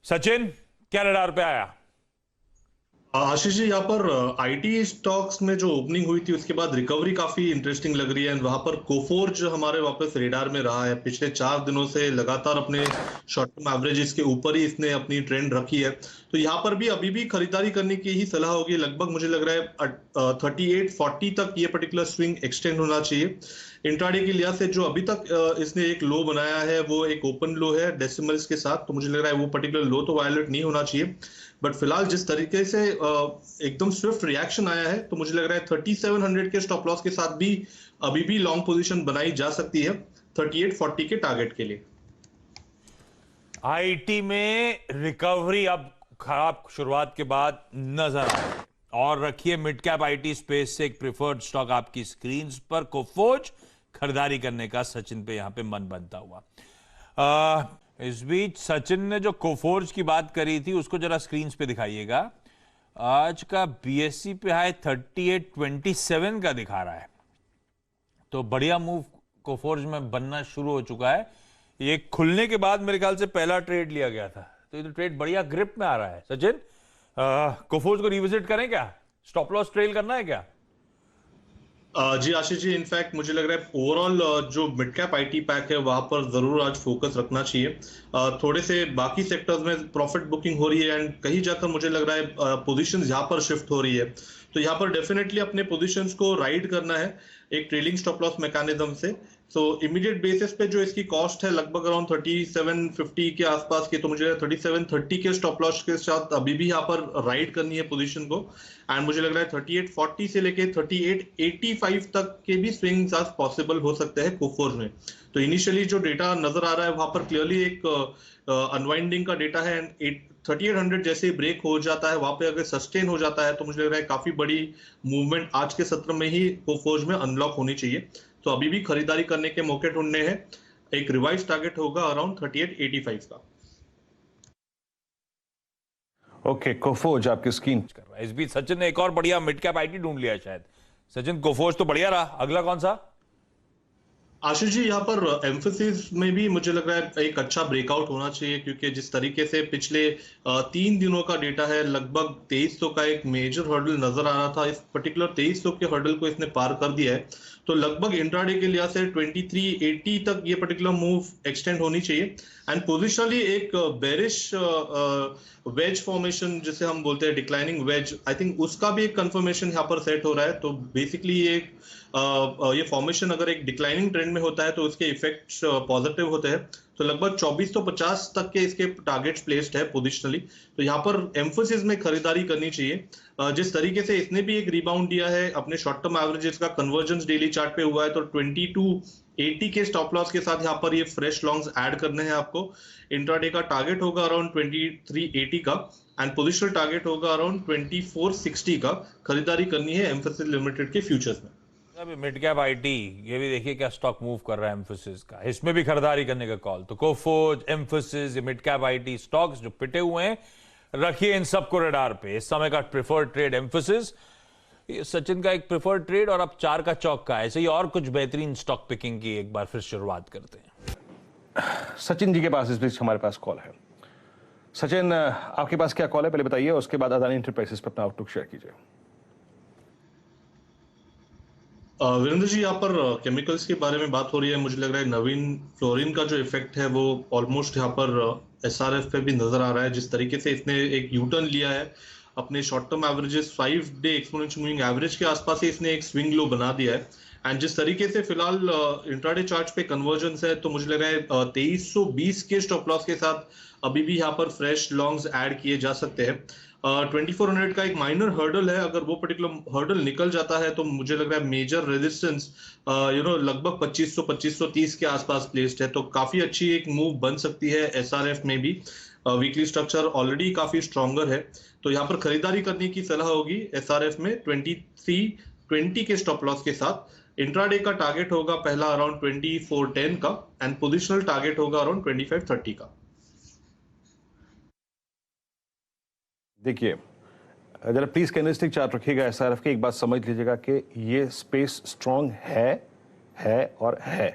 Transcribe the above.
सचिन क्या रडार पे आया? आशीष जी, यहाँ पर आईटी स्टॉक्स में जो ओपनिंग हुई थी उसके बाद रिकवरी काफी इंटरेस्टिंग लग रही है। वहां पर कोफोर्ज हमारे वापस रेडार में रहा है। पिछले 4 दिनों से लगातार अपने शॉर्ट टर्म एवरेजेस के ऊपर ही इसने अपनी ट्रेंड रखी है। तो यहाँ पर भी अभी भी खरीदारी करने की ही सलाह होगी। लगभग मुझे लग रहा है 3840 तक ये पर्टिकुलर स्विंग एक्सटेंड होना चाहिए। इंट्राडे के लिहाज से जो अभी तक इसने एक लो बनाया है वो एक ओपन लो है डेसिमल्स के साथ। तो मुझे लग रहा है वो पर्टिकुलर लो तो वायलेट नहीं होना चाहिए। बट फिलहाल जिस तरीके से एकदम स्विफ्ट रिएक्शन आया है तो मुझे लग रहा है 3700 के स्टॉप लॉस के साथ भी अभी भी लॉन्ग पोजीशन बनाई जा सकती है 3840 के टारगेट के लिए। आईटी में रिकवरी अब खराब शुरुआत के बाद नजर आ रही है। और रखिए मिड कैप आईटी स्पेस से एक प्रिफर्ड स्टॉक आपकी स्क्रीन पर, कोफोर्ज। खरीदारी करने का सचिन पे यहां पे मन बनता हुआ। इस बीच सचिन ने जो कोफोर्ज की बात करी थी उसको जरा स्क्रीन पे दिखाइएगा। आज का बीएससी पे हाई 3827 का दिखा रहा है। तो बढ़िया मूव कोफोर्ज में बनना शुरू हो चुका है। ये खुलने के बाद मेरे ख्याल से पहला ट्रेड लिया गया था, तो ये तो ट्रेड बढ़िया ग्रिप में आ रहा है। सचिन, कोफोर्ज को रिविजिट करें क्या? स्टॉप लॉस ट्रेल करना है क्या? जी आशीष जी, इनफैक्ट मुझे लग रहा है ओवरऑल जो मिड कैप आईटी पैक है वहां पर जरूर आज फोकस रखना चाहिए। थोड़े से बाकी सेक्टर्स में प्रॉफिट बुकिंग हो रही है एंड कहीं जाकर मुझे लग रहा है पोजीशंस यहाँ पर शिफ्ट हो रही है। तो यहाँ पर डेफिनेटली अपने पोजीशंस को राइड करना है एक ट्रेलिंग स्टॉप लॉस मैकेनिज्म से। सो इमीडिएट बेसिस पे जो इसकी कॉस्ट है लगभग अराउंड 3750 के आसपास की, तो मुझे 3730 के स्टॉप लॉस के साथ अभी भी यहाँ पर राइड करनी है पोजीशन को। एंड मुझे लग रहा है 3840 से लेके 3885 तक के भी स्विंग्स आज पॉसिबल हो सकते हैं कोफोर्ज में। तो इनिशियली जो डेटा नजर आ रहा है वहां पर क्लियरली एक अनवाइंडिंग का डेटा है एंड 3800 जैसे ब्रेक हो जाता है वहां पे अगर सस्टेन हो जाता है तो मुझे लग रहा है काफी बड़ी मूवमेंट आज के सत्र में ही कोफोर्ज में अनलॉक होनी चाहिए। तो अभी भी खरीदारी करने के मौके ढूंढने हैं। एक रिवाइज टारगेट होगा अराउंड 3885 का। ओके, कोफोर्ज आपकी स्क्रीन कर रहा है। इस बीच सचिन ने एक और बढ़िया मिड कैप आईटी ढूंढ लिया शायद। सचिन, कोफोर्ज तो बढ़िया रहा, अगला कौन सा? आशीष जी, यहाँ पर एम्फोसिस में भी मुझे लग रहा है एक अच्छा ब्रेकआउट होना चाहिए, क्योंकि जिस तरीके से पिछले 3 दिनों का डेटा है लगभग 2300 का एक मेजर हर्डल नजर आ रहा था। इस पर्टिकुलर 2300 के हर्डल को इसने पार कर दिया है। तो लगभग इंट्राडे के लिहाज से 2380 तक ये पर्टिकुलर मूव एक्सटेंड होनी चाहिए। एंड पोजिशनली एक बेरिश वेज फॉर्मेशन जिसे हम बोलते हैं डिक्लाइनिंग वेज, आई थिंक उसका भी एक कंफर्मेशन यहाँ पर सेट हो रहा है। तो बेसिकली ये फॉर्मेशन अगर एक डिक्लाइनिंग ट्रेंड में होता है तो उसके इफेक्ट्स पॉजिटिव होते हैं। तो लगभग 2450 तक के इसके टारगेट्स प्लेस्ड है पोजिशनली। तो यहाँ पर एम्फोसिस में खरीदारी करनी चाहिए। जिस तरीके से इसने भी एक रिबाउंड दिया है, अपने शॉर्ट टर्म एवरेजेस का कन्वर्जेंस डेली चार्ट पे हुआ है, तो 2280 के स्टॉप लॉस के साथ यहाँ पर ये फ्रेश लॉन्ग्स ऐड करने हैं आपको। इंट्राडे का टारगेट होगा अराउंड 2380 का एंड पोजिशनल टारगेट होगा अराउंड 2460 का। खरीदारी करनी है एम्फोसिस लिमिटेड के फ्यूचर्स में। अभी मिड कैप आईटी, ये भी देखिए क्या स्टॉक मूव कर रहा है एम्फोसिस का। इसमें भी खरीदारी करने का कॉल। तो कोफोर्ज, एम्फोसिस, ये मिड कैप आईटी स्टॉक्स जो पिटे हुए हैं, रखिए इन सबको रडार पे। इस समय का प्रेफर्ड ट्रेड एम्फोसिस, सचिन का एक प्रेफर्ड ट्रेड, और अब 4 का चौक का। ऐसे ही और कुछ बेहतरीन स्टॉक पिकिंग की एक बार फिर शुरुआत करते हैं। सचिन जी के पास इस बीच हमारे पास कॉल है। सचिन, आपके पास क्या कॉल है पहले बताइए, उसके बाद अदानी एंटरप्राइजेस पर अपना आउटलुक शेयर कीजिए। वीरेंद्र जी, यहाँ पर केमिकल्स के बारे में बात हो रही है। मुझे लग रहा है नवीन फ्लोरिन का जो इफेक्ट है वो ऑलमोस्ट यहाँ पर एसआरएफ पे भी नजर आ रहा है। जिस तरीके से इसने एक यू टर्न लिया है, अपने short term averages 5 day exponential moving average के आसपास ही इसने एक स्विंग लो बना दिया है। एंड जिस तरीके से फिलहाल इंट्राडे चार्ट पे कन्वर्जेंस है, तो मुझे लग रहा है 2320 के स्टॉप लॉस के साथ अभी भी यहाँ पर फ्रेश लॉन्ग्स ऐड किए जा सकते हैं। 2400 का एक माइनर हर्डल है, अगर वो पर्टिकुलर हर्डल निकल जाता है तो मुझे लग रहा है मेजर रेजिस्टेंस लगभग 2500-2530 के आसपास प्लेस्ड है। तो काफी अच्छी एक मूव बन सकती है एसआरएफ में भी। वीकली स्ट्रक्चर ऑलरेडी काफी स्ट्रॉन्गर है, तो यहाँ पर खरीदारी करने की सलाह होगी एसआरएफ में 2320 के स्टॉप लॉस के साथ। इंट्राडे का टारगेट होगा पहला अराउंड 2410 का एंड पोजिशनल टारगेट होगा अराउंड 2530 का। देखिए, जरा प्लीज कैंडलस्टिक चार्ट रखिएगा एसआरएफ के। एक बात समझ लीजिएगा कि ये स्पेस स्ट्रांग है और है।